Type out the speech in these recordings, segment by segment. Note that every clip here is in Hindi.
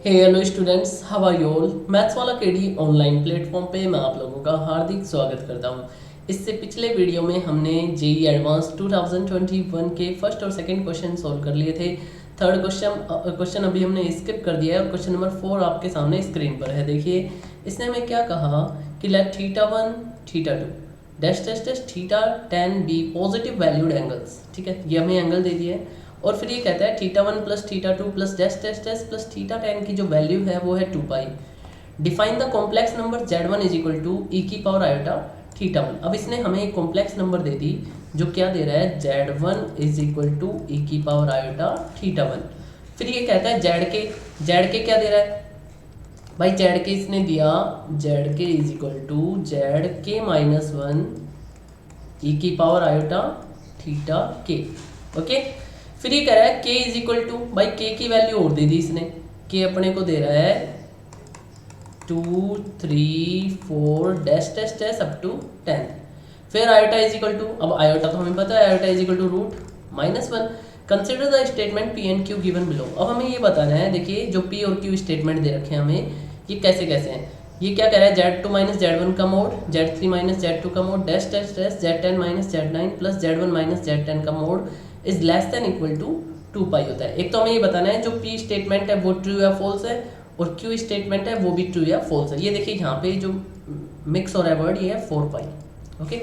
Hey hello students, how are you all. Maths वाला केडी ऑनलाइन प्लेटफॉर्म पे मैं आप लोगों का हार्दिक स्वागत करता हूँ। इससे पिछले वीडियो में हमने जेई एडवांस 2021 के फर्स्ट और सेकंड क्वेश्चन सॉल्व कर लिए थे। थर्ड क्वेश्चन अभी हमने स्किप कर दिया है और क्वेश्चन नंबर 4 आपके सामने स्क्रीन पर है। देखिए, इसने हमें क्या कहा कि let θ1 θ2 dash dash dash theta ten be positive valued angles. ठीक है, ये हमें एंगल दे दिया है और फिर ये कहता है θ1 plus θ2 plus dash dash dash plus θ10 की जो वैल्यू है वो है 2 pi. Define the complex number z1 is equal to E की पावर आयोटा θ1। अब इसने हमें एक कॉम्प्लेक्स नंबर दे दी जो क्या दे रहा है, z1 is equal to E की पावर आयोटा θ1। फिर ये कहता है जेड के क्या दे रहा है भाई, जेड के इसने दिया जेड के इज इक्वल टू जेड के माइनस 1 ई की पावर आयोटा थीटा के। ओके, फिर ये कह रहा है k इज इक्वल टू, भाई k की वैल्यू और दे दी इसने, k अपने को दे रहा है 2 3 4 dash dash dash up to 10। फिर आयोटा इज इक्वल टू, अब आयोटा तो हमें पता है, iota is equal to root minus 1। Consider the statement p and q given below. अब हमें ये बताना है, देखिए जो p और q स्टेटमेंट दे रखे हैं हमें, ये कैसे कैसे हैं। ये क्या कह रहा है, z2 माइनस z1 का मोड, z3 माइनस z2 का mod, dash dash dash z10 minus z9 plus z1 minus z10 का mod is less than equal to 2 pi होता है। एक तो हमें ये बताना है जो p स्टेटमेंट है वो ट्रू या फॉल्स है और q स्टेटमेंट है वो भी ट्रू या फॉल्स है। ये देखिए यहाँ पे जो मिक्स हो रहा है वर्ड, ये है 4 पाई। ओके,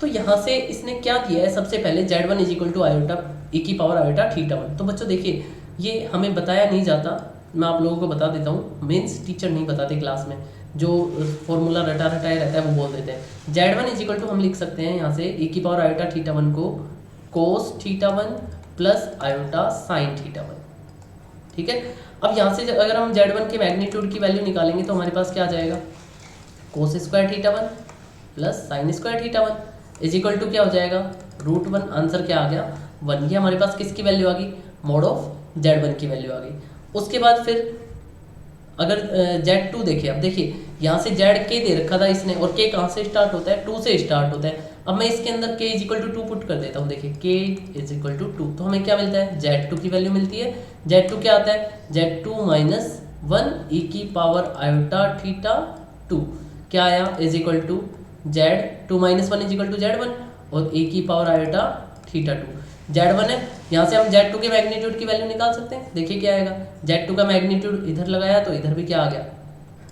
तो यहाँ से इसने क्या दिया है, सबसे पहले z1 is equal to iota E की पावर आयोटा θ1। तो बच्चों देखिए, ये हमें बताया नहीं जाता, मैं आप लोगों को बता देता हूँ। मीन्स टीचर नहीं बताते क्लास में, जो फॉर्मूला रटा रटाया रहता है वो बोल देते हैं। z1 इज इक्वल टू हम लिख सकते हैं यहाँ से ई की पावर आयोटा θ1 को कोस θ1 प्लस आयोटा साइन θ1। ठीक है, अब यहाँ से अगर हम z1 के मैग्नीट्यूड की वैल्यू निकालेंगे तो हमारे पास क्या आ जाएगा, cos square θ1 plus sine square θ1 is equal to क्या हो जाएगा, रूट 1। आंसर क्या आ गया, 1। ये हमारे पास किसकी वैल्यू आ गई, मोड ऑफ z1 की वैल्यू आ गई। उसके बाद फिर अगर z2 देखिए, अब देखिए यहाँ से zk दे रखा था इसने और k कहाँ से स्टार्ट होता है, 2 से स्टार्ट होता है। अब मैं इसके अंदर k is equal to 2 put कर देता हूँ। देखिए k इज इक्वल टू 2, तो हमें क्या मिलता है, z2 की वैल्यू मिलती है। z2 क्या आता है, z2 माइनस 1 ई की पावर आयोटा θ2 क्या आया, is equal to z2 minus 1 is equal to z1 और e की पावर आयोटा θ2। z1 है, यहाँ से हम z2 के मैग्नीट्यूड की वैल्यू निकाल सकते हैं। देखिए क्या आएगा, z2 का मैग्नीट्यूड इधर लगाया तो इधर भी क्या आ गया,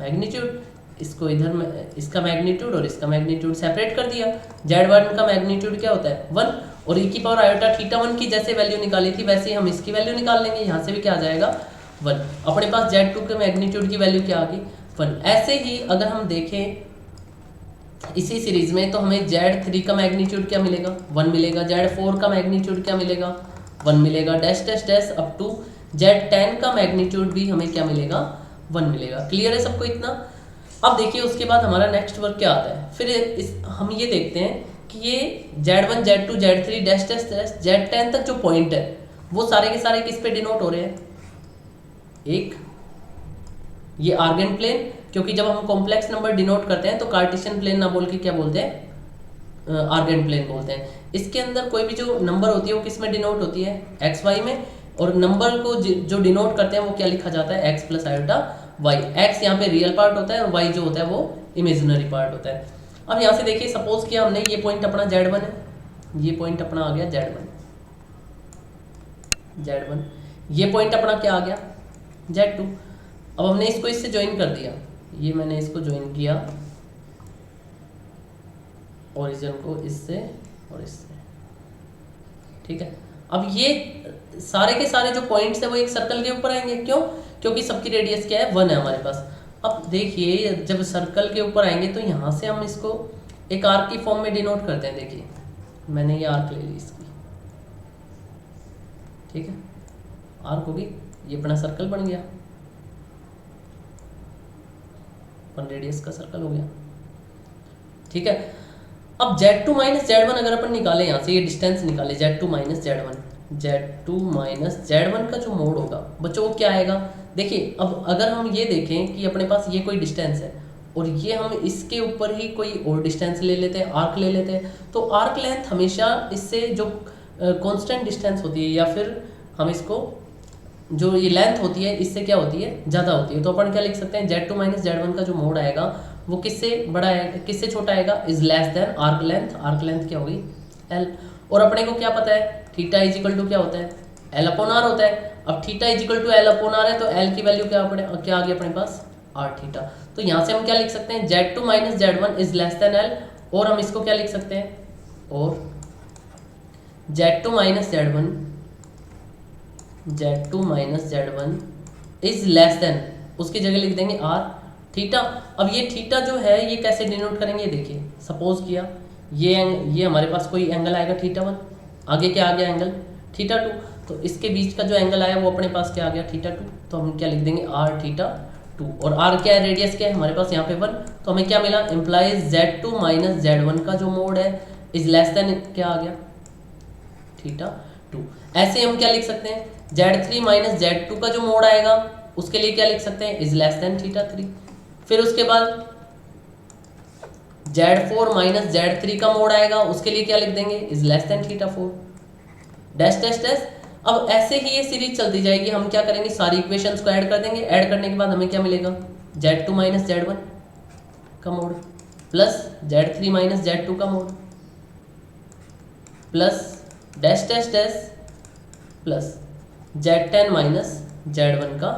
मैग्नीट्यूड। इसको इधर में इसका मैग्नीट्यूड और इसका मैग्नीट्यूड सेपरेट कर दिया। z1 का मैग्नीट्यूड क्या होता है, 1 और e की पावर आयोटा θ1 की जैसे वैल्यू निकाली थी वैसे ही हम इसकी वैल्यू निकाल लेंगे। यहाँ से भी क्या आ जाएगा, 1। अपने पास z2 के मैग्नीट्यूड की वैल्यू क्या आ गई, 1। ऐसे ही अगर हम देखें इसी सीरीज में तो हमें z3 का मैग्नीट्यूड क्या मिलेगा, 1 मिलेगा। z4 का मैग्नीट्यूड क्या मिलेगा, 1 मिलेगा। Dash dash dash up to z10 का मैग्नीट्यूड भी हमें क्या मिलेगा, 1 मिलेगा। क्लियर है सबको इतना। अब देखिए उसके बाद हमारा नेक्स्ट वर्क क्या आता है, फिर हम ये देखते हैं कि ये z1 z2 z3 dash dash dash z10 तक जो पॉइंट है वो सारे के सारे किस पे डिनोट हो रहे हैं, एक ये आर्गन प्लेन, क्योंकि जब हम कॉम्प्लेक्स नंबर डिनोट करते हैं तो कार्टेशियन प्लेन ना बोल के क्या बोलते हैं, आर्गन प्लेन बोलते हैं। इसके अंदर कोई भी जो नंबर होती है वो किस में डिनोट होती है, एक्स वाई में, और नंबर को जो डिनोट करते हैं वो क्या लिखा जाता है, x plus iota y. X यहाँ पे रियल पार्ट होता है और वाई जो होता है वो इमेजिनरी पार्ट होता है। अब यहाँ से देखिए, सपोज किया हमने ये पॉइंट अपना z1 है, ये पॉइंट अपना आ गया z1, ये पॉइंट अपना क्या आ गया, z2। अब हमने इसको इससे ज्वाइन कर दिया, ये मैंने इसको ज्वाइन किया ओरिजिन को इससे और इससे। ठीक है, अब ये सारे के सारे जो पॉइंट्स है वो एक सर्कल के ऊपर आएंगे। क्यों, क्योंकि सबकी रेडियस क्या है, 1 है हमारे पास। अब देखिए जब सर्कल के ऊपर आएंगे तो यहाँ से हम इसको एक आर्क की फॉर्म में डिनोट करते हैं। देखिए मैंने ये आर्क ले ली इसकी, ठीक है, आर्क होगी, ये अपना सर्कल बन गया, अपन रेडियस का सर्कल हो गया। ठीक है, अब z2 माइनस z1 अगर अपन निकाले, यहाँ से ये डिस्टेंस निकाले, z2 माइनस z1 का जो मोड होगा बच्चों वो क्या आएगा। देखिए अब अगर हम ये देखें कि अपने पास ये कोई डिस्टेंस है और ये हम इसके ऊपर ही कोई और डिस्टेंस ले लेते हैं, आर्क ले लेते हैं, तो आर्क लेंथ हमेशा इससे जो कांस्टेंट डिस्टेंस होती है, या फिर हम इसको जो ये लेंथ होती है इससे क्या होती है, ज़्यादा होती है। तो अपन क्या लिख सकते हैं, Z2 माइनस Z1 का जो मोड आएगा वो किससे बड़ा है, किससे छोटा आएगा, is less then arc length. Arc length क्या होगी, L। और अपने को क्या पता है, थीटा इज इक्वल टू क्या होता है, L अपॉन R होता है। अब theta is equal to L upon R है तो L की वैल्यू क्या आ गई अपने पास, R थीटा। तो यहाँ से हम क्या लिख सकते हैं, Z2 minus Z1 is less then L। और हम इसको क्या लिख सकते हैं, और Z2 minus Z1 is less then, उसकी जगह लिख देंगे R थीटा। अब ये थीटा जो है ये कैसे डिनोट करेंगे, देखिए सपोज किया ये हमारे पास कोई एंगल आएगा θ1, आगे क्या आ गया एंगल θ2, तो इसके बीच का जो एंगल आया वो अपने पास क्या आ गया θ2। तो हम क्या लिख देंगे R θ2। और R क्या है, रेडियस क्या है हमारे पास यहाँ पे 1। तो हमें क्या मिला, इम्प्लाइज Z2 माइनस Z1 का जो मोड है इज लेस देन क्या आ गया θ2। ऐसे हम क्या लिख सकते हैं, Z3 माइनस Z2 का जो मोड आएगा उसके लिए क्या लिख सकते हैं, इज लेस देन θ3। फिर उसके बाद Z4 माइनस Z3 का मोड आएगा उसके लिए क्या लिख देंगे, is less than θ4 dash dash dash. अब ऐसे ही ये सीरीज चलती जाएगी। हम क्या करेंगे, सारी इक्वेशंस को ऐड कर देंगे। ऐड करने के बाद हमें क्या मिलेगा, Z2 माइनस Z1 का mod plus Z3 minus Z2 का mod plus dash dash dash plus Z10 minus Z1 का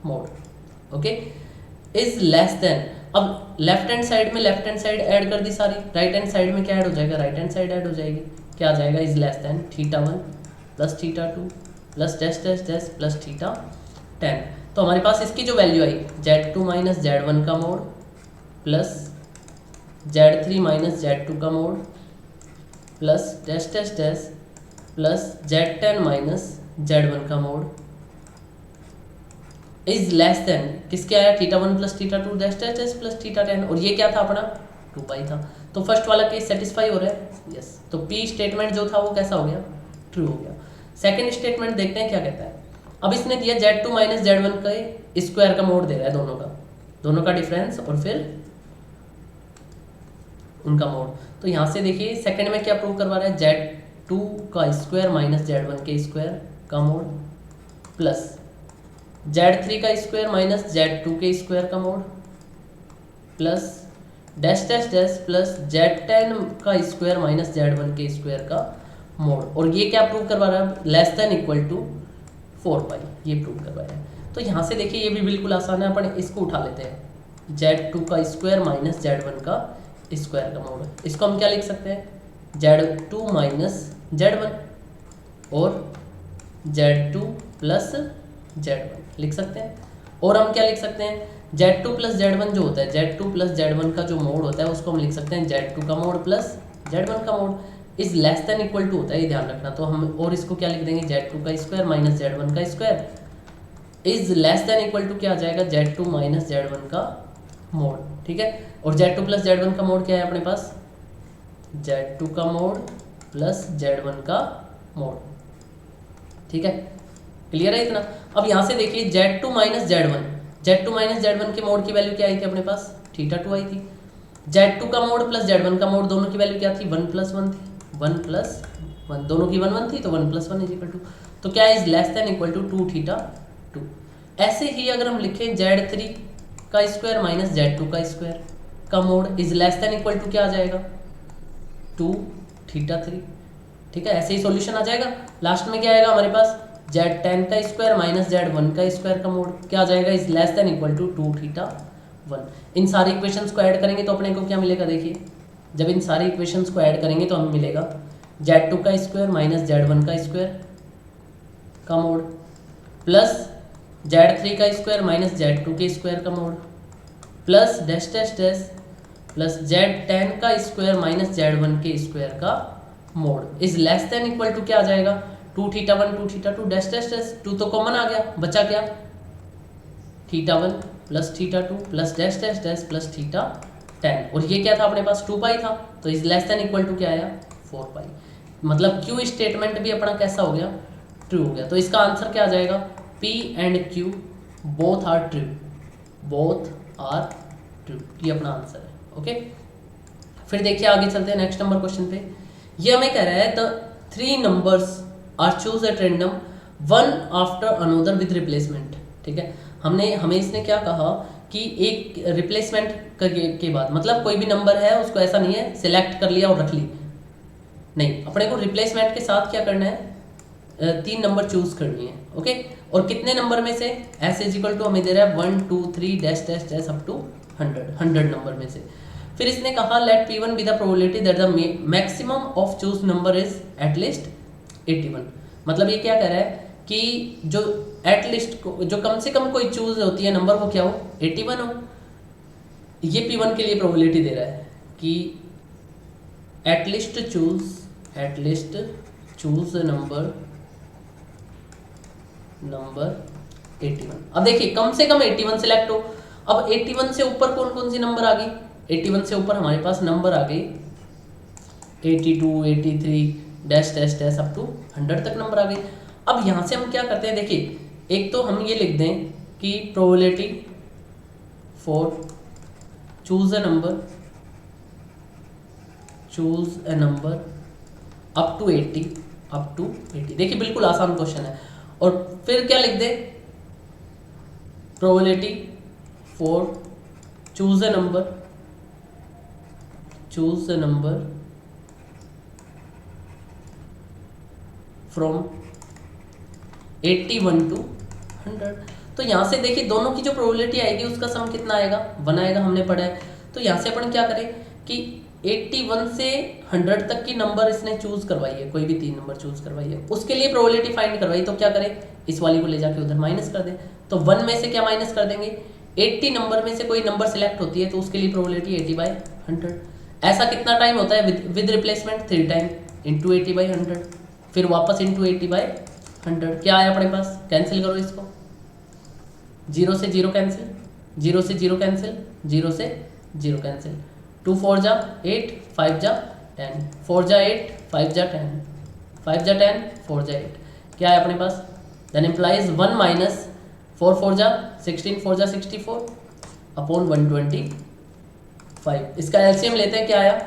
mode. Okay, is less then. अब लेफ्ट हैंड साइड ऐड कर दी सारी, राइट हैंड साइड में क्या ऐड हो जाएगा, राइट हैंड साइड ऐड हो जाएगी। क्या आ जाएगा, is less than θ1 plus θ2 plus dash dash dash plus θ10। तो हमारे पास इसकी जो वैल्यू आई, Z2 माइनस Z1 का mod plus Z3 minus Z2 का mod plus dash dash dash plus Z10 minus Z1 का मोड इज लेस देन किसके आया, θ1 plus θ2 dash dash dash plus θ10। और ये क्या था अपना 2π था। तो फर्स्ट वाला केस सेटिस्फाई हो रहा है, यस। तो P स्टेटमेंट जो था वो कैसा हो गया, ट्रू हो गया। सेकंड स्टेटमेंट देखते हैं क्या कहता है। अब इसने दिया Z2 माइनस Z1 का स्क्वायर का मोड दे रहा है, दोनों का डिफरेंस और फिर उनका मोड। तो यहाँ से देखिए सेकंड में क्या प्रूव करवा रहा है, Z2 का स्क्वायर माइनस Z1 के स्क्वायर का मोड प्लस Z3 का स्क्वायर माइनस Z2 के स्क्वायर का mod plus dash dash dash plus Z10 का स्क्वायर माइनस Z1 के स्क्वायर का मोड। और ये क्या प्रूव करवा रहा है, लेस देन इक्वल टू 4π, ये प्रूव करवाया है। तो यहाँ से देखिए ये भी बिल्कुल आसान है, अपन इसको उठा लेते हैं, Z2 का स्क्वायर माइनस Z1 का स्क्वायर का मोड। इसको हम क्या लिख सकते हैं, Z2 माइनस Z1 और Z2 प्लस Z1 लिख सकते हैं। और हम क्या लिख सकते हैं, Z2 प्लस Z1 जो होता है, Z2 प्लस Z1 का जो मोड होता है उसको हम लिख सकते हैं Z2 का मोड प्लस Z1 का mod is less than equal to होता है, ये ध्यान रखना। तो हम और इसको क्या लिख देंगे, Z2 का स्क्वायर माइनस Z1 का square is less than equal to क्या आ जाएगा, Z2 माइनस Z1 का मोड, ठीक है। और Z2 प्लस Z1 का मोड क्या है अपने पास, Z2 का मोड प्लस Z1 का मोड, ठीक है। क्लियर है इतना। अब यहाँ से देखिए Z2 माइनस Z1 के मोड की वैल्यू क्या आई थी अपने पास, θ2 आई थी। Z2 का मोड प्लस Z1 का मोड दोनों की वैल्यू क्या थी, 1 प्लस 1 थी, 1 प्लस 1 दोनों की 1 1 थी, तो 1 प्लस 1 इज इक्वल टू, तो क्या is less than equal to 2θ2। ऐसे ही अगर हम लिखें Z3 का स्क्वायर माइनस Z2 का स्क्वायर का mod is less than equal to क्या आ जाएगा, 2θ3, ठीक है। ऐसे ही सॉल्यूशन आ जाएगा। लास्ट में क्या आएगा हमारे पास, Z10 का स्क्वायर माइनस Z1 का स्क्वायर का मोड क्या आ जाएगा, is less than equal to 2θ1। इन सारी इक्वेशंस को ऐड करेंगे तो अपने को क्या मिलेगा, देखिए जब इन सारी इक्वेशंस को ऐड करेंगे तो हमें मिलेगा Z2 का स्क्वायर माइनस Z1 का स्क्वायर का मोड प्लस Z3 का स्क्वायर माइनस Z2 के स्क्वायर का mod plus dash dash dash plus Z10 का स्क्वायर माइनस Z1 के स्क्वायर का mod is less than equal to क्या आ जाएगा, 2θ1 2θ2 डैश डैश डैश, 2 तो कॉमन आ गया, बचा क्या, θ1 plus θ2 plus dash dash dash plus θ10। और ये क्या था अपने पास, 2π था, तो is less than equal to क्या आया, 4π। मतलब Q स्टेटमेंट भी अपना कैसा हो गया, ट्रू हो गया। तो इसका आंसर क्या आ जाएगा, P and Q both are true, ये अपना आंसर है। ओके, फिर देखिए आगे चलते हैं नेक्स्ट नंबर क्वेश्चन पे। ये हमें कह रहा है the 3 numbers are choose at random one after another with replacement. ठीक है, हमें इसने क्या कहा कि एक रिप्लेसमेंट के बाद, मतलब कोई भी नंबर है उसको ऐसा नहीं है सिलेक्ट कर लिया और रख ली, नहीं, अपने को रिप्लेसमेंट के साथ क्या करना है, 3 नंबर चूज करनी है। ओके, और कितने नंबर में से, एस इज इक्वल टू हमें दे रहा है 1 2 3 dash dash dash up to 100 number में से। फिर इसने कहा let P1 be the probability that the maximum of choose number is at least 81। मतलब ये क्या कह रहा है कि जो एटलीस्ट, जो कम से कम कोई चूज होती है नंबर, वो क्या हो, 81 हो। ये P1 के लिए प्रोबेबिलिटी दे रहा है कि एटलीस्ट चूज नंबर 81। अब देखिए कम से कम 81 सिलेक्ट हो। अब 81 से ऊपर कौन कौन सी नंबर आ गई, 81 से ऊपर हमारे पास नंबर आ गए 82 83 dash dash dash up to 100 तक नंबर आ गई। अब यहाँ से हम क्या करते हैं, देखिए एक तो हम ये लिख दें कि probability for choose a number up to 80। देखिए बिल्कुल आसान क्वेश्चन है। और फिर क्या लिख दे, probability for choose a number from 81 to 100। तो यहाँ से देखिए दोनों की जो प्रोबेबिलिटी आएगी उसका सम कितना आएगा, 1 आएगा, हमने पढ़ा है। तो यहाँ से अपन क्या करें कि 81 से 100 तक की नंबर इसने चूज करवाई है, कोई भी 3 नंबर चूज करवाई है, उसके लिए प्रोबेबिलिटी फाइंड करवाई। तो क्या करें, इस वाली को ले जाके उधर माइनस कर दें। तो 1 में से क्या माइनस कर देंगे, 80 नंबर में से कोई नंबर सिलेक्ट होती है तो उसके लिए प्रोबेबिलिटी 80/100। ऐसा कितना टाइम होता है विद रिप्लेसमेंट, 3 टाइम इंटू 80/100, फिर वापस इंटू 80/100। क्या आया अपने पास, कैंसिल करो इसको, 0 से 0 कैंसिल, 0 से 0 कैंसिल, 0 से 0 कैंसिल, 2 4 जा 8, 5 जा 10, 4 जा 8, 5 जा 10, 5 जा 10, 4 जा 8, क्या है अपने पास, देन इम्प्लाइज 1 माइनस 4 4 जा 16, 4 जा 64 अपॉन 125। इसका एलसीएम लेते हैं, क्या आया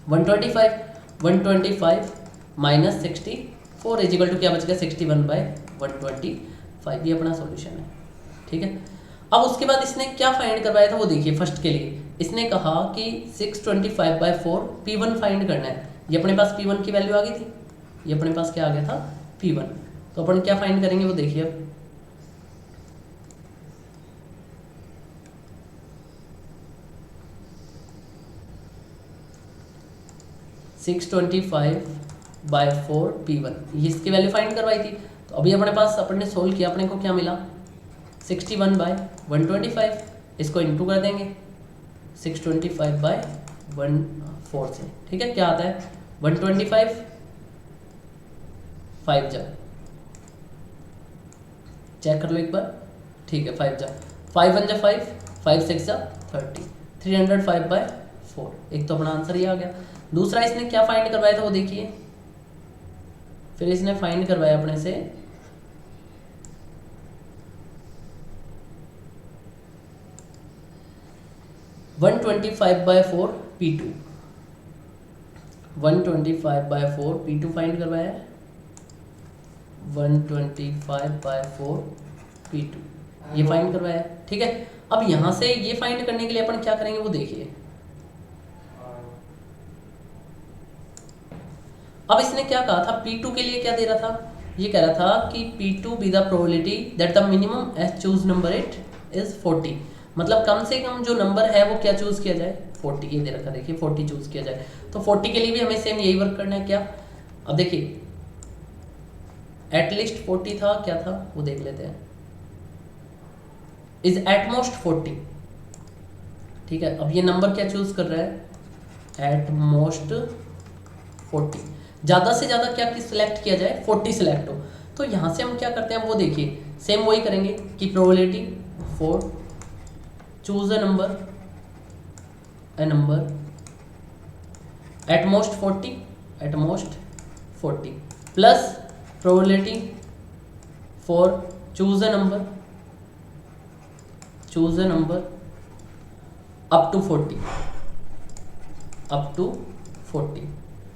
125 माइनस 64 इज इक्वल टू क्या बच गया 61/125। ये अपना सॉल्यूशन है। ठीक है, अब उसके बाद इसने क्या फाइंड करवाया था वो देखिए। फर्स्ट के लिए इसने कहा कि 625/4 P1 फाइंड करना है। ये अपने पास P1 की वैल्यू आ गई थी, ये अपने पास क्या आ गया था P1। तो अपन क्या फाइंड करेंगे वो देखिए। अब 625/4 P1, ये इसकी वैल्यू फाइंड करवाई थी। तो अभी अपने पास अपन ने सोल्व किया, अपने को क्या मिला 61/125। इसको इंटू कर देंगे 625/4 से। ठीक है, क्या आता है 125, 5 जा, चेक कर लो एक बार। ठीक है, 5 जा, 5 1 जा 5, 5 6 जा 30, 305/4। एक तो अपना आंसर ये आ गया। दूसरा इसने क्या फाइंड करवाया था वो देखिए। फिर इसने फाइंड करवाया अपने से 125/4 P2, 125/4 P2 फाइंड करवाया है, 125/4 P2 ये फाइंड करवाया है। ठीक है, अब यहां से ये फाइंड करने के लिए अपन क्या करेंगे वो देखिए। अब इसने क्या कहा था, P2 के लिए क्या दे रहा था, ये कह रहा था कि P2 B the probability that the minimum age choose number it is 40। मतलब कम से कम जो नंबर है वो क्या चूज किया जाए 40, ये दे रखा देखिए 40 चूज किया जाए। तो 40 के लिए भी हमें सेम यही वर्क करना है। क्या, अब देखिए एटलीस्ट 40 था, क्या था वो देख लेते हैं, इज एटमोस्ट 40। ठीक है, अब ये नंबर क्या चूज कर रहा है, एटमोस्ट 40। ज्यादा से ज्यादा क्या सिलेक्ट किया जाए 40 सिलेक्ट हो। तो यहां से हम क्या करते हैं वो देखिए, सेम वही करेंगे कि probability for choose a number at most 40 plus probability for choose a number up to 40।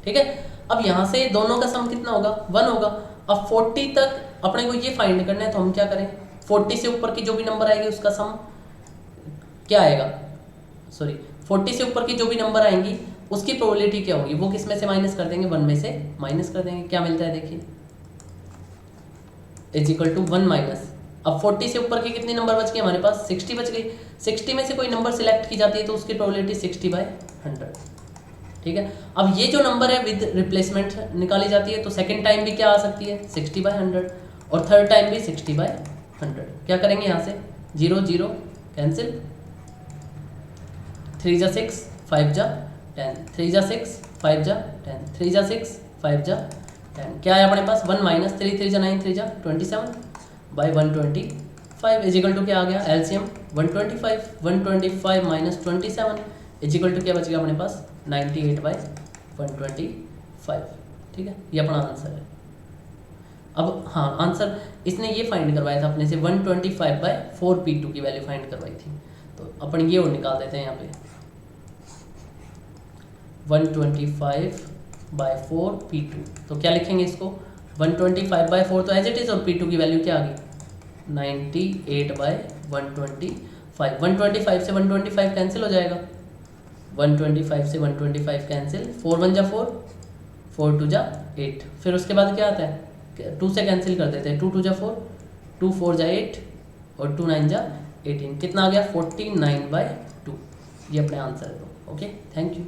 ठीक है, अब यहां से दोनों का सम कितना होगा 1 होगा। अब 40 तक अपने को ये फाइंड करना है, तो हम क्या करें, 40 से ऊपर की जो भी नंबर आएगी उसका सम क्या आएगा, सॉरी 40 से ऊपर की जो भी नंबर आएंगी उसकी प्रोबेबिलिटी क्या होगी, वो किस में से माइनस कर देंगे, 1 में से माइनस कर देंगे। क्या मिलता है देखिए, इज इक्वल टू 1 माइनस, अब 40 से ऊपर के कितने नंबर बच गए हमारे पास, 60 बच गई। 60 में से कोई नंबर सिलेक्ट की जाती है तो उसकी प्रोबेबिलिटी 60/100, ठीक है। अब ये जो नंबर है विद रिप्लेसमेंट निकाली जाती है, तो सेकंड टाइम भी क्या आ सकती है, 60/100, और थर्ड टाइम भी 60/100। क्या करेंगे यहाँ से, 0 0 कैंसिल, 3 जा 6, 5 जा 10, 3 जा 6, 5 जा 10, 3 जा 6, 5 जा 10, क्या है अपने पास 1 माइनस 3, 3 जा 9, 3 जा 27/125 इज इक्वल टू क्या आ गया, LCM 125 minus 27 is equal to क्या बच गया अपने पास, 98/125, ठीक है। ये अपना आंसर है। अब हाँ, आंसर इसने ये फाइंड करवाया था अपने से 125/4p2 की वैल्यू फाइंड करवाई थी, तो अपन ये और निकाल देते हैं यहाँ पे 125/4p2, तो क्या लिखेंगे इसको, 125/4 तो एज इट इज, और p2 की वैल्यू क्या आ गई, 98/125। 125 से 125 कैंसिल हो जाएगा, 125 से 125 कैंसिल, 4 1 जा 4, 4 2 जा 8, फिर उसके बाद क्या आता है, 2 से कैंसिल कर देते हैं, 2 2 जा 4, 2 4 जा 8, और 2 9 जा 18, कितना आ गया 49/2। ये अपने आंसर है। Okay, thank you.